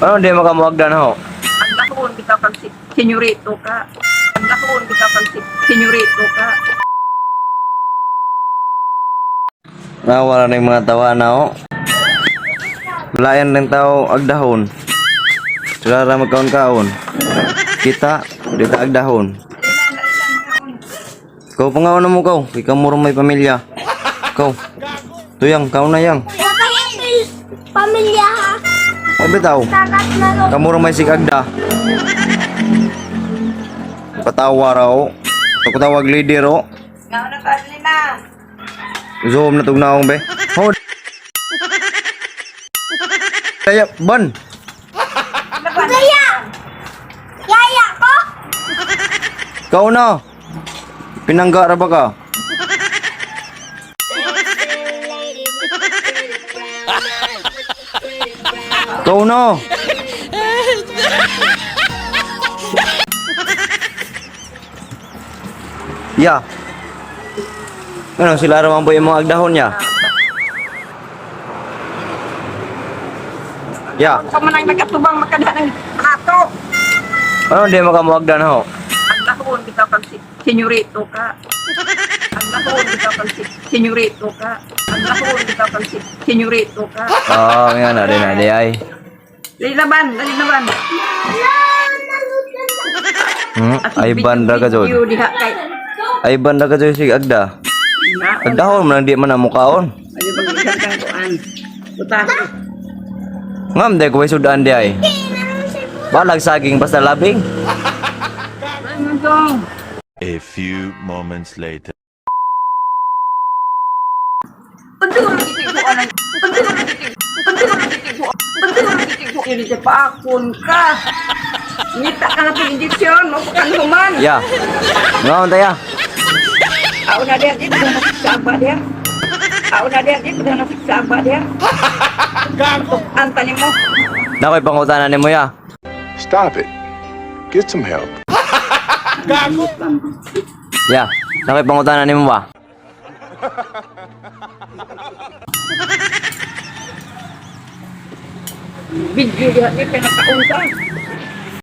Ano hindi makamuagdan ho? Ang dahon kita pag senyorito ka. Ang dahon kita pag senyorito ka. Wala na yung mga tawa na ho. Layan ng tao agdahon. Sila ra magkaon-kaon. Kita, dito agdahon. Kau pangaon na mo kau. Ikaw murong may pamilya. Kau. Tuyang, kau na yang. Pamilya ha. Ay bitaw. Takat na lo. Kamurong may sikagda. Patawa raw. Ako tawag leader ho. Ngaw na kadli na. Zoom na tugnaong be. Hold. Kaya ban. Kaya. Yaya ko. Kau na. Pinangga ra ba ka? Kau na. Ya. Ano sila ramang po yung mga agdahon niya? Ya. Sa manang nagkatubang makadaan ng ato. Ano hindi makamuagdan ho? Ang dahon kita pag senyorito ka. Ang dahon kita pag senyorito ka. Ang dahon kita pag senyorito ka. Oo, nga na din ay. Dali laban, dali laban. Ay banda ka jud. Video diha kay. Ay banda ka jud sig agda. Agdahon man di man namukaon. Ano bang isang kang kuan? Putahe. Ngam de ko sudan di ay. Balag saging basta labing. Ano dong? A few moments later. Pagdungan titig ko anang. Pagdungan titig. Pagdungan titig ko. Pagdungan titig ko. Dili sa paakon ka. Ngita ka na injection, mo pa human. Ya. Ngam taya. Ako na dia, dito na sa aba dia. Ako na dia, dito na sa aba dia. Gago. Antani mo. Nakoy pangutanan nimo ya. Stop it. Get some help. Ya. Nakoy pangutanan nimo ba? Video dia, dia pinakaunta.